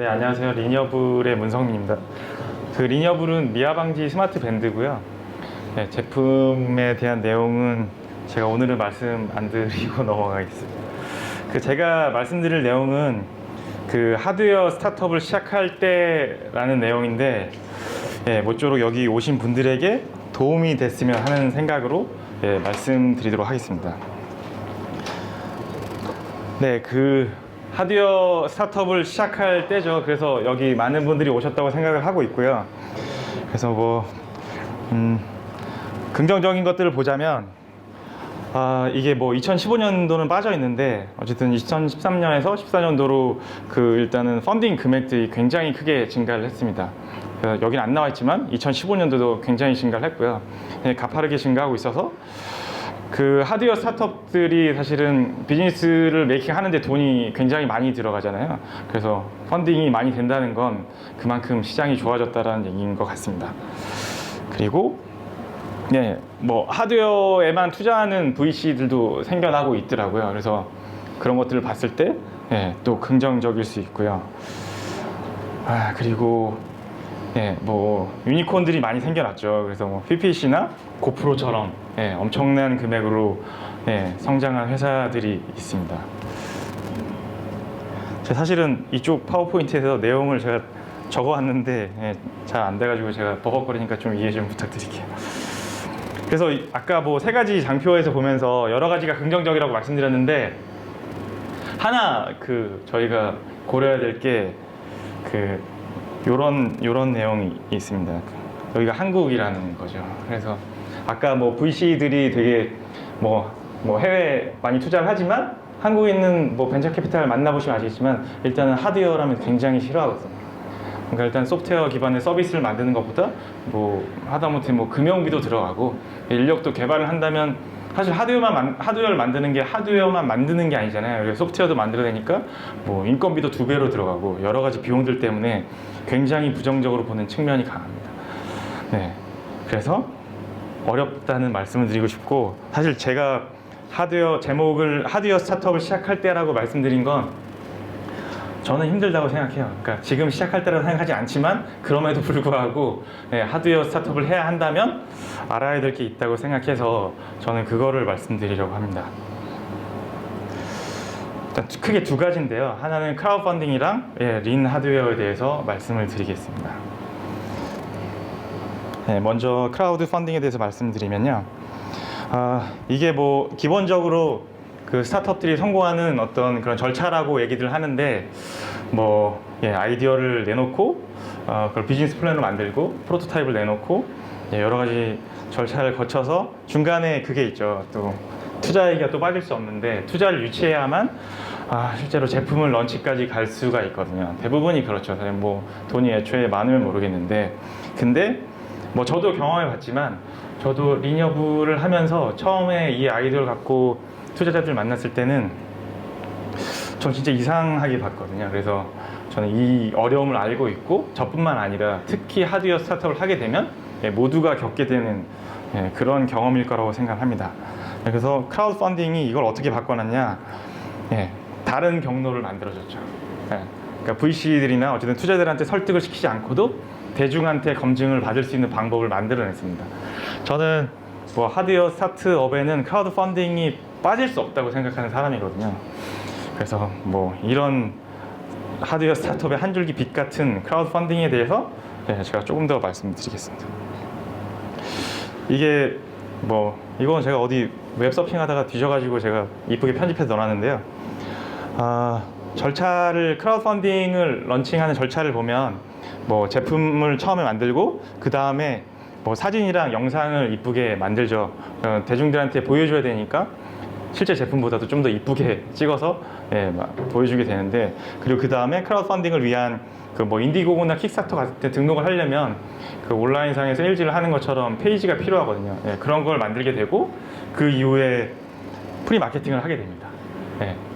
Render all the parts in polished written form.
네, 안녕하세요. 리니어블의 문성민입니다. 그 리니어블은 미아 방지 스마트 밴드고요. 네, 제품에 대한 내용은 제가 오늘은 말씀 안 드리고 넘어가겠습니다. 제가 말씀드릴 내용은 그 하드웨어 스타트업을 시작할 때라는 내용인데, 모쪼록 여기 오신 분들에게 도움이 됐으면 하는 생각으로 말씀드리도록 하겠습니다. 네, 하드웨어 스타트업을 시작할 때죠. 그래서 여기 많은 분들이 오셨다고 생각을 하고 있고요. 그래서 긍정적인 것들을 보자면, 이게 2015년도는 빠져 있는데, 어쨌든 2013년에서 14년도로 일단은 펀딩 금액들이 굉장히 크게 증가를 했습니다. 여긴 안 나와 있지만 2015년도도 굉장히 증가를 했고요. 가파르게 증가하고 있어서 하드웨어 스타트업들이 사실은 비즈니스를 메이킹 하는데 돈이 굉장히 많이 들어가잖아요. 그래서 펀딩이 많이 된다는 건 그만큼 시장이 좋아졌다는 얘기인 것 같습니다. 그리고 하드웨어에만 투자하는 VC들도 생겨나고 있더라고요. 그래서 그런 것들을 봤을 때 또 긍정적일 수 있고요. 그리고 유니콘들이 많이 생겨났죠. 그래서 PPC나 고프로처럼 엄청난 금액으로 성장한 회사들이 있습니다. 제가 사실은 이쪽 파워포인트에서 내용을 제가 적어왔는데 잘 안 돼가지고 제가 버벅거리니까 좀 이해 좀 부탁드릴게요. 그래서 아까 세 가지 장표에서 보면서 여러 가지가 긍정적이라고 말씀드렸는데, 하나 저희가 고려해야 될 게 요런 내용이 있습니다. 여기가 한국이라는 거죠. 그래서 아까 VC들이 되게 해외에 많이 투자를 하지만 한국에 있는 벤처 캐피탈 만나보시면 아시겠지만 일단은 하드웨어라면 굉장히 싫어하거든요. 그러니까 일단 소프트웨어 기반의 서비스를 만드는 것보다 하다못해 금융비도 들어가고 인력도 개발을 한다면 사실 하드웨어를 만드는 게 하드웨어만 만드는 게 아니잖아요. 그래서 소프트웨어도 만들어야 되니까 인건비도 2배로 들어가고 여러 가지 비용들 때문에 굉장히 부정적으로 보는 측면이 강합니다. 그래서 어렵다는 말씀을 드리고 싶고, 사실 제가 하드웨어 스타트업을 시작할 때라고 말씀드린 건 저는 힘들다고 생각해요. 그러니까 지금 시작할 때라고 생각하지 않지만 그럼에도 불구하고 하드웨어 스타트업을 해야 한다면 알아야 될 게 있다고 생각해서 저는 그거를 말씀드리려고 합니다. 일단 크게 두 가지인데요. 하나는 크라우드 펀딩이랑 린 하드웨어에 대해서 말씀을 드리겠습니다. 먼저 크라우드 펀딩에 대해서 말씀드리면요. 이게 기본적으로 스타트업들이 성공하는 어떤 그런 절차라고 얘기들 하는데, 아이디어를 내놓고 그걸 비즈니스 플랜을 만들고 프로토타입을 내놓고 여러 가지 절차를 거쳐서 중간에 그게 있죠. 또 투자 얘기가 또 빠질 수 없는데, 투자를 유치해야만 실제로 제품을 런치까지 갈 수가 있거든요. 대부분이 그렇죠. 사실 돈이 애초에 많으면 모르겠는데, 근데 저도 경험해 봤지만, 저도 리니어블을 하면서 처음에 이 아이디어를 갖고 투자자들 만났을 때는 전 진짜 이상하게 봤거든요. 그래서 저는 이 어려움을 알고 있고, 저뿐만 아니라 특히 하드웨어 스타트업을 하게 되면 모두가 겪게 되는 그런 경험일 거라고 생각합니다. 그래서 크라우드 펀딩이 이걸 어떻게 바꿔놨냐, 다른 경로를 만들어줬죠. 그러니까 VC들이나 어쨌든 투자자들한테 설득을 시키지 않고도 대중한테 검증을 받을 수 있는 방법을 만들어냈습니다. 저는 하드웨어 스타트업에는 크라우드 펀딩이 빠질 수 없다고 생각하는 사람이거든요. 그래서 이런 하드웨어 스타트업의 한 줄기 빛 같은 크라우드 펀딩에 대해서 제가 조금 더 말씀드리겠습니다. 이게 이건 제가 어디 웹 서핑하다가 뒤져가지고 제가 이쁘게 편집해서 넣어놨는데요. 크라우드 펀딩을 런칭하는 절차를 보면 제품을 처음에 만들고 그 다음에 사진이랑 영상을 이쁘게 만들죠. 대중들한테 보여줘야 되니까 실제 제품보다도 좀 더 이쁘게 찍어서 보여주게 되는데, 그리고 그 다음에 크라우드 펀딩을 위한 인디고고나 킥스타터 같은 데 등록을 하려면 온라인상에서 세일즈를 하는 것처럼 페이지가 필요하거든요. 그런 걸 만들게 되고, 그 이후에 프리 마케팅을 하게 됩니다.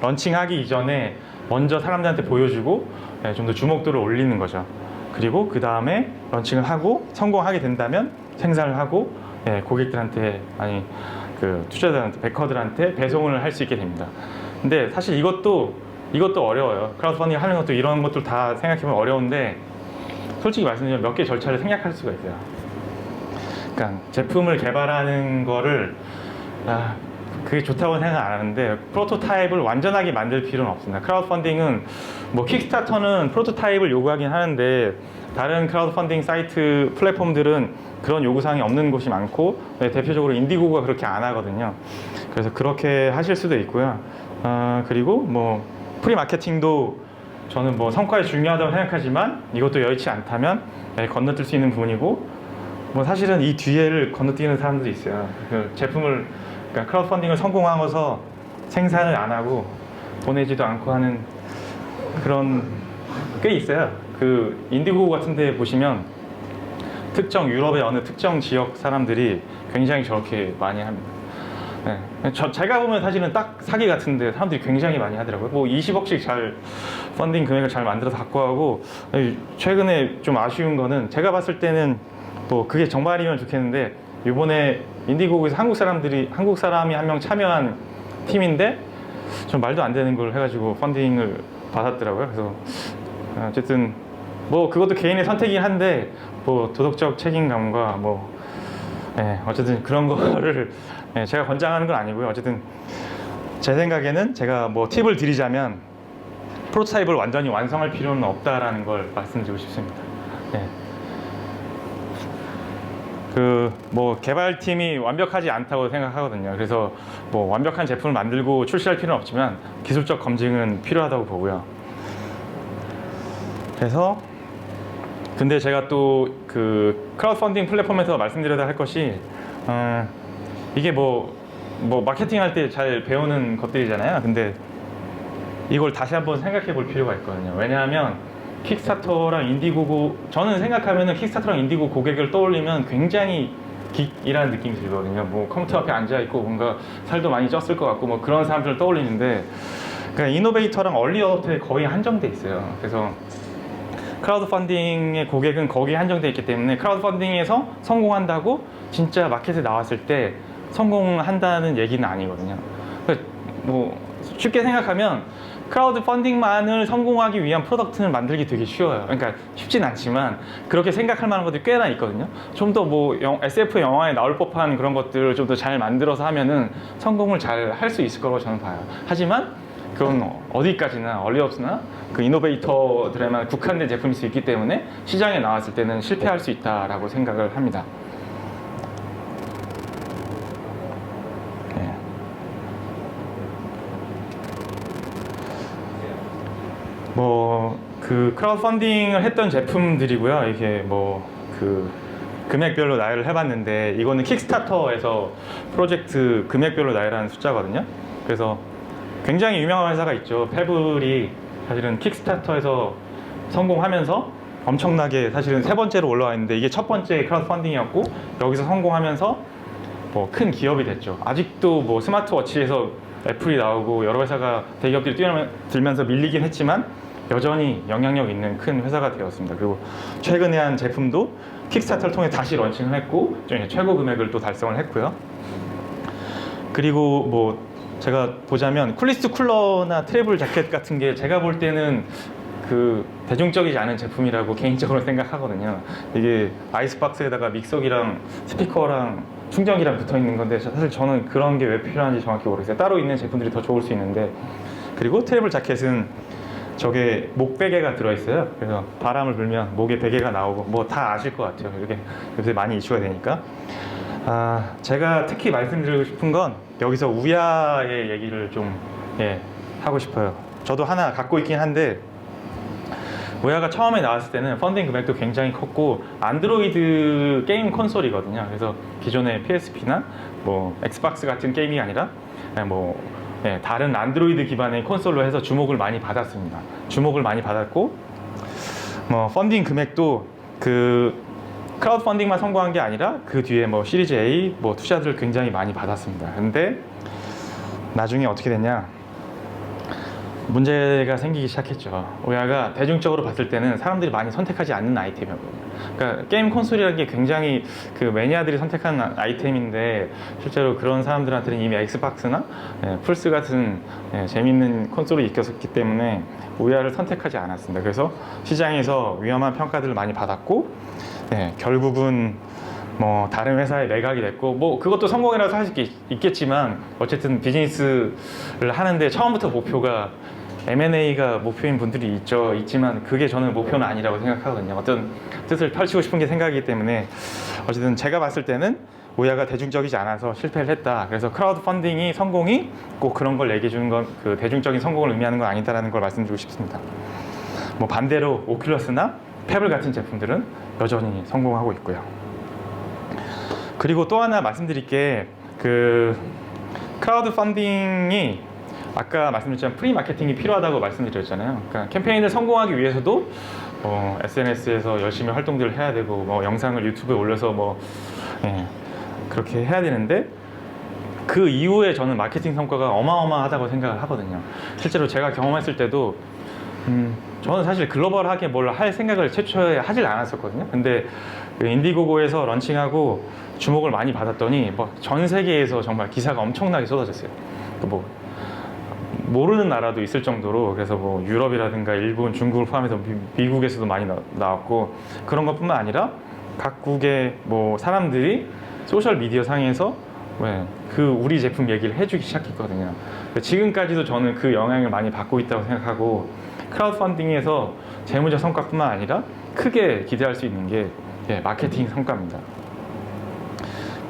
런칭하기 이전에 먼저 사람들한테 보여주고 좀 더 주목도를 올리는 거죠. 그리고 그 다음에 런칭을 하고 성공하게 된다면 생산을 하고 고객들한테 투자자들한테, 베커들한테 배송을 할 수 있게 됩니다. 근데 사실 이것도 이것도 어려워요. 크라우드 펀딩 하는 것도 이런 것들 다 생각해보면 어려운데 솔직히 말씀드리면 몇 개 절차를 생략할 수가 있어요. 그러니까 제품을 개발하는 거를 그게 좋다고 생각 안 하는데 프로토타입을 완전하게 만들 필요는 없습니다. 크라우드 펀딩은 뭐 킥스타터는 프로토타입을 요구하긴 하는데 다른 크라우드 펀딩 사이트 플랫폼들은 그런 요구사항이 없는 곳이 많고 대표적으로 인디고고가 그렇게 안 하거든요. 그래서 그렇게 하실 수도 있고요. 그리고 뭐 프리마케팅도 저는 뭐 성과에 중요하다고 생각하지만 이것도 여의치 않다면 건너뛸 수 있는 부분이고 뭐 사실은 이 뒤에를 건너뛰는 사람들도 있어요. 그 제품을 그러니까 크라우드 펀딩을 성공하고서 생산을 안 하고 보내지도 않고 하는 그런 꽤 있어요. 그 인디고고 같은 데 보시면 특정 유럽의 어느 특정 지역 사람들이 굉장히 저렇게 많이 합니다. 네. 제가 보면 사실은 딱 사기 같은데 사람들이 굉장히 많이 하더라고요. 뭐 20억씩 잘 펀딩 금액을 잘 만들어서 갖고 하고 최근에 좀 아쉬운 거는 제가 봤을 때는 뭐 그게 정말이면 좋겠는데 이번에 인디고고에서 한국 사람이 한 명 참여한 팀인데 좀 말도 안 되는 걸 해가지고 펀딩을 받았더라고요. 그래서 어쨌든 뭐 그것도 개인의 선택이긴 한데 뭐 도덕적 책임감과 뭐 어쨌든 그런 거를 제가 권장하는 건 아니고요. 어쨌든 제 생각에는 제가 뭐 팁을 드리자면 프로토타입을 완전히 완성할 필요는 없다라는 걸 말씀드리고 싶습니다. 그 뭐 개발팀이 완벽하지 않다고 생각하거든요. 그래서 뭐 완벽한 제품을 만들고 출시할 필요는 없지만 기술적 검증은 필요하다고 보고요. 그래서 근데 제가 또 그 크라우드 펀딩 플랫폼에서 말씀드려야 할 것이 이게 뭐 마케팅 할 때 잘 배우는 것들이잖아요. 근데 이걸 다시 한번 생각해 볼 필요가 있거든요. 왜냐하면 킥스타터랑 인디고고 저는 생각하면은 킥스타터랑 인디고 고객을 떠올리면 굉장히 긱이라는 느낌이 들거든요. 뭐 컴퓨터 앞에 앉아 있고 뭔가 살도 많이 쪘을 것 같고 뭐 그런 사람들을 떠올리는데 그러니까 이노베이터랑 얼리 어댑터에 거의 한정돼 있어요. 그래서 크라우드 펀딩의 고객은 거기에 한정돼 있기 때문에 크라우드 펀딩에서 성공한다고 진짜 마켓에 나왔을 때 성공한다는 얘기는 아니거든요. 그러니까 뭐 쉽게 생각하면 크라우드 펀딩만을 성공하기 위한 프로덕트는 만들기 되게 쉬워요. 그러니까 쉽진 않지만 그렇게 생각할 만한 것들이 꽤나 있거든요. 좀 더 뭐 SF 영화에 나올 법한 그런 것들을 좀 더 잘 만들어서 하면은 성공을 잘 할 수 있을 거라고 저는 봐요. 하지만 그건 어디까지나 얼리업스나 그 이노베이터들에만 국한된 제품일 수 있기 때문에 시장에 나왔을 때는 실패할 수 있다라고 생각을 합니다. 뭐 그 크라우드 펀딩을 했던 제품들이고요. 이게 뭐 그 금액별로 나열을 해봤는데 이거는 킥스타터에서 프로젝트 금액별로 나열하는 숫자거든요. 그래서 굉장히 유명한 회사가 있죠. 페블이 사실은 킥스타터에서 성공하면서 엄청나게 사실은 세 번째로 올라와 있는데 이게 첫 번째 크라우드 펀딩이었고 여기서 성공하면서 뭐 큰 기업이 됐죠. 아직도 뭐 스마트워치에서 애플이 나오고 여러 회사가 대기업들이 뛰어들면서 밀리긴 했지만 여전히 영향력 있는 큰 회사가 되었습니다. 그리고 최근에 한 제품도 킥스타터를 통해 다시 런칭을 했고 최고 금액을 또 달성을 했고요. 그리고 뭐 제가 보자면 쿨리스트 쿨러나 트래블 자켓 같은 게 제가 볼 때는 그 대중적이지 않은 제품이라고 개인적으로 생각하거든요. 이게 아이스박스에다가 믹서기랑 스피커랑 충전기랑 붙어 있는 건데 사실 저는 그런 게 왜 필요한지 정확히 모르겠어요. 따로 있는 제품들이 더 좋을 수 있는데 그리고 트래블 자켓은 저게 목 베개가 들어있어요. 그래서 바람을 불면 목에 베개가 나오고 뭐 다 아실 것 같아요. 이렇게 요새 많이 이슈가 되니까 제가 특히 말씀드리고 싶은 건 여기서 우야의 얘기를 좀 하고 싶어요. 저도 하나 갖고 있긴 한데 우야가 처음에 나왔을 때는 펀딩 금액도 굉장히 컸고 안드로이드 게임 콘솔이거든요. 그래서 기존의 PSP나 뭐 엑스박스 같은 게임이 아니라 뭐 다른 안드로이드 기반의 콘솔로 해서 주목을 많이 받았습니다. 주목을 많이 받았고 뭐 펀딩 금액도 그 크라우드 펀딩만 성공한 게 아니라 그 뒤에 뭐 시리즈 A 뭐 투자들을 굉장히 많이 받았습니다. 근데 나중에 어떻게 됐냐? 문제가 생기기 시작했죠. 오야가 대중적으로 봤을 때는 사람들이 많이 선택하지 않는 아이템이었거든요. 그러니까 게임 콘솔이라는 게 굉장히 그 매니아들이 선택한 아이템인데 실제로 그런 사람들한테는 이미 엑스박스나 플스 같은 재밌는 콘솔이 있었기 때문에 오야를 선택하지 않았습니다. 그래서 시장에서 위험한 평가들을 많이 받았고 결국은 뭐 다른 회사에 매각이 됐고 뭐 그것도 성공이라서 할 수 있겠지만 어쨌든 비즈니스를 하는데 처음부터 목표가 M&A가 목표인 분들이 있지만 그게 저는 목표는 아니라고 생각하거든요. 어떤 뜻을 펼치고 싶은 게 생각이기 때문에 어쨌든 제가 봤을 때는 오야가 대중적이지 않아서 실패를 했다. 그래서 크라우드 펀딩이 성공이 꼭 그런 걸 얘기해 주는 건 그 대중적인 성공을 의미하는 건 아니다라는 걸 말씀드리고 싶습니다. 뭐 반대로 오큘러스나 페블 같은 제품들은 여전히 성공하고 있고요. 그리고 또 하나 말씀드릴 게 그 크라우드 펀딩이 아까 말씀드렸지만 프리 마케팅이 필요하다고 말씀드렸잖아요. 그러니까 캠페인을 성공하기 위해서도 SNS에서 열심히 활동들을 해야 되고 뭐 영상을 유튜브에 올려서 그렇게 해야 되는데 그 이후에 저는 마케팅 성과가 어마어마하다고 생각을 하거든요. 실제로 제가 경험했을 때도 저는 사실 글로벌하게 뭘 할 생각을 최초에 하질 않았었거든요. 근데 그 인디고고에서 런칭하고 주목을 많이 받았더니 전 세계에서 정말 기사가 엄청나게 쏟아졌어요. 뭐 모르는 나라도 있을 정도로. 그래서 뭐 유럽이라든가 일본, 중국을 포함해서 미국에서도 많이 나왔고 그런 것뿐만 아니라 각국의 뭐 사람들이 소셜 미디어 상에서 그 우리 제품 얘기를 해주기 시작했거든요. 지금까지도 저는 그 영향을 많이 받고 있다고 생각하고 크라우드 펀딩에서 재무적 성과뿐만 아니라 크게 기대할 수 있는 게 마케팅 성과입니다.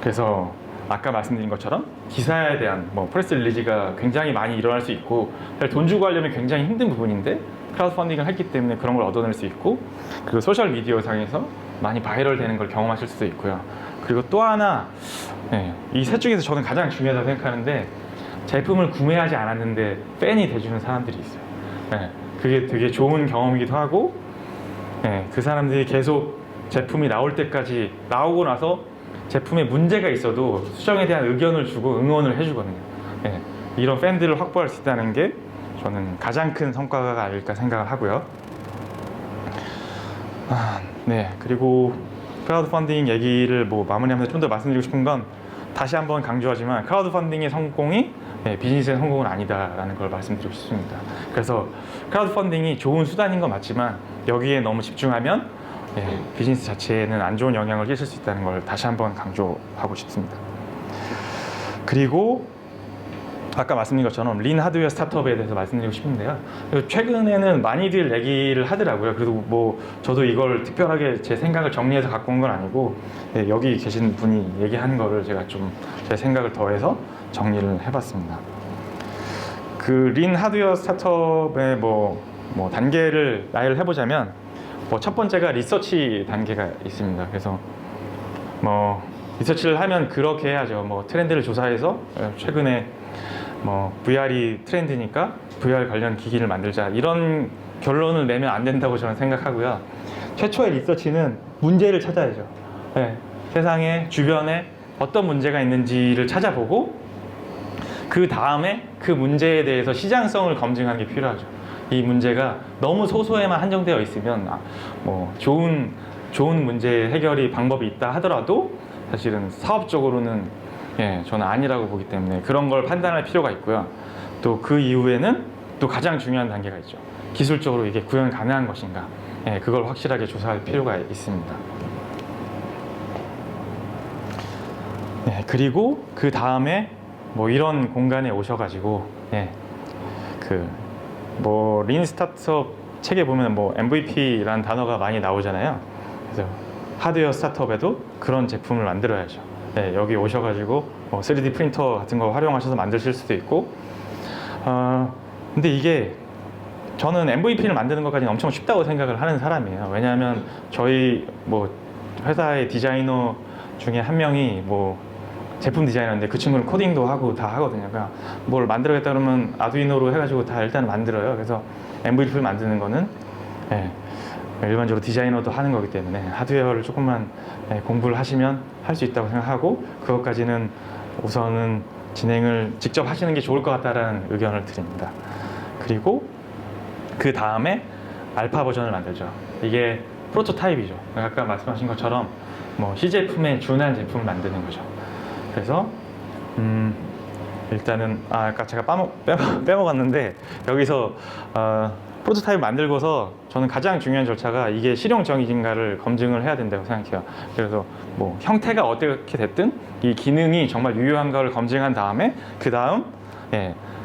그래서 아까 말씀드린 것처럼 기사에 대한 프레스 릴리즈가 굉장히 많이 일어날 수 있고 돈 주고 하려면 굉장히 힘든 부분인데 크라우드 펀딩을 했기 때문에 그런 걸 얻어낼 수 있고 그리고 소셜 미디어 상에서 많이 바이럴 되는 걸 경험하실 수도 있고요. 그리고 또 하나 이 셋 중에서 저는 가장 중요하다고 생각하는데 제품을 구매하지 않았는데 팬이 돼주는 사람들이 있어요. 그게 되게 좋은 경험이기도 하고 그 사람들이 계속 제품이 나올 때까지 나오고 나서 제품에 문제가 있어도 수정에 대한 의견을 주고 응원을 해주거든요. 이런 팬들을 확보할 수 있다는 게 저는 가장 큰 성과가 아닐까 생각을 하고요. 그리고 크라우드 펀딩 얘기를 마무리하면서 좀 더 말씀드리고 싶은 건 다시 한번 강조하지만 크라우드 펀딩의 성공이 비즈니스의 성공은 아니다라는 걸 말씀드리고 싶습니다. 그래서 크라우드 펀딩이 좋은 수단인 건 맞지만 여기에 너무 집중하면 비즈니스 자체에는 안 좋은 영향을 끼칠 수 있다는 걸 다시 한번 강조하고 싶습니다. 그리고 아까 말씀드린 것처럼 린 하드웨어 스타트업에 대해서 말씀드리고 싶은데요. 최근에는 많이들 얘기를 하더라고요. 그래도 저도 이걸 특별하게 제 생각을 정리해서 갖고 온 건 아니고 여기 계신 분이 얘기하는 거를 제가 좀 제 생각을 더해서 정리를 해봤습니다. 그 린 하드웨어 스타트업의 단계를 나열을 해보자면 첫 번째가 리서치 단계가 있습니다. 그래서 리서치를 하면 그렇게 해야죠. 트렌드를 조사해서 최근에 VR이 트렌드니까 VR 관련 기기를 만들자 이런 결론을 내면 안 된다고 저는 생각하고요. 최초의 리서치는 문제를 찾아야죠. 세상에 주변에 어떤 문제가 있는지를 찾아보고 그 다음에 그 문제에 대해서 시장성을 검증하는 게 필요하죠. 이 문제가 너무 소소에만 한정되어 있으면 좋은 문제 해결이 방법이 있다 하더라도 사실은 사업적으로는 저는 아니라고 보기 때문에 그런 걸 판단할 필요가 있고요. 또 그 이후에는 또 가장 중요한 단계가 있죠. 기술적으로 이게 구현 가능한 것인가, 그걸 확실하게 조사할 필요가 있습니다. 그리고 그 다음에 이런 공간에 오셔가지고 린 스타트업 책에 보면 MVP라는 단어가 많이 나오잖아요. 그래서 하드웨어 스타트업에도 그런 제품을 만들어야죠. 여기 오셔가지고 3D 프린터 같은 거 활용하셔서 만드실 수도 있고 근데 이게 저는 MVP를 만드는 것까지는 엄청 쉽다고 생각을 하는 사람이에요. 왜냐하면 저희 회사의 디자이너 중에 한 명이 제품 디자이너인데 그 친구는 코딩도 하고 다 하거든요. 그냥 뭘 만들어야겠다 그러면 아두이노로 해가지고 다 일단 만들어요. 그래서 MVP를 만드는 거는 일반적으로 디자이너도 하는 거기 때문에 하드웨어를 조금만 공부를 하시면 할 수 있다고 생각하고 그것까지는 우선은 진행을 직접 하시는 게 좋을 것 같다라는 의견을 드립니다. 그리고 그 다음에 알파 버전을 만들죠. 이게 프로토타입이죠. 아까 말씀하신 것처럼 뭐 시제품에 준한 제품을 만드는 거죠. 그래서 일단은 아까 제가 빼먹었는데 여기서 프로토타입 만들고서 저는 가장 중요한 절차가 이게 실용적인가를 검증을 해야 된다고 생각해요. 그래서 뭐 형태가 어떻게 됐든 이 기능이 정말 유효한가를 검증한 다음에 그 다음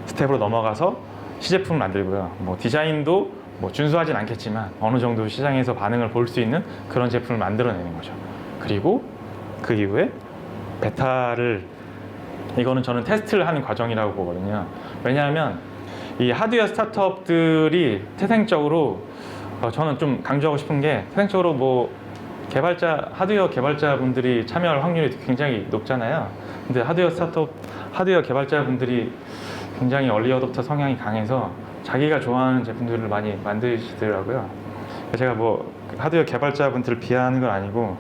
스텝으로 넘어가서 시제품을 만들고요. 뭐 디자인도 뭐 준수하진 않겠지만 어느 정도 시장에서 반응을 볼 수 있는 그런 제품을 만들어내는 거죠. 그리고 그 이후에 베타를, 이거는 저는 테스트를 하는 과정이라고 보거든요. 왜냐하면 이 하드웨어 스타트업들이 태생적으로 저는 좀 강조하고 싶은 게, 태생적으로 뭐 하드웨어 개발자분들이 참여할 확률이 굉장히 높잖아요. 근데 하드웨어 개발자분들이 굉장히 얼리 어댑터 성향이 강해서 자기가 좋아하는 제품들을 많이 만드시더라고요. 제가 뭐 하드웨어 개발자분들을 비하하는 건 아니고,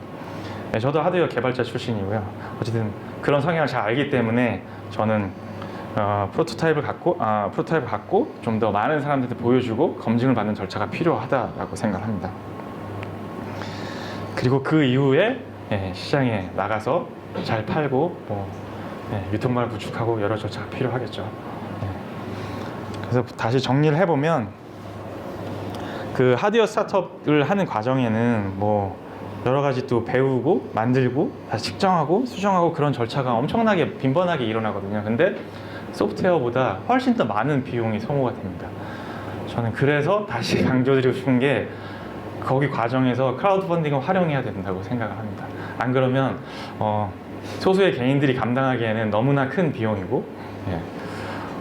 저도 하드웨어 개발자 출신이고요. 어쨌든 그런 성향을 잘 알기 때문에 저는 프로토타입을 갖고 좀 더 많은 사람들한테 보여주고 검증을 받는 절차가 필요하다라고 생각합니다. 그리고 그 이후에 시장에 나가서 잘 팔고 유통망을 구축하고 여러 절차가 필요하겠죠. 그래서 다시 정리를 해보면, 그 하드웨어 스타트업을 하는 과정에는 뭐 여러 가지 또 배우고 만들고 다시 측정하고 수정하고 그런 절차가 엄청나게 빈번하게 일어나거든요. 근데 소프트웨어보다 훨씬 더 많은 비용이 소모가 됩니다. 저는 그래서 다시 강조드리고 싶은 게, 거기 과정에서 크라우드 펀딩을 활용해야 된다고 생각을 합니다. 안 그러면 소수의 개인들이 감당하기에는 너무나 큰 비용이고,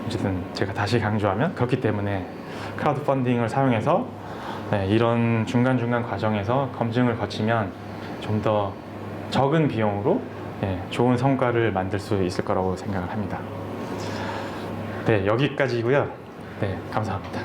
어쨌든 제가 다시 강조하면, 그렇기 때문에 크라우드 펀딩을 사용해서 이런 중간중간 과정에서 검증을 거치면 좀 더 적은 비용으로 좋은 성과를 만들 수 있을 거라고 생각을 합니다. 네, 여기까지고요. 네, 감사합니다.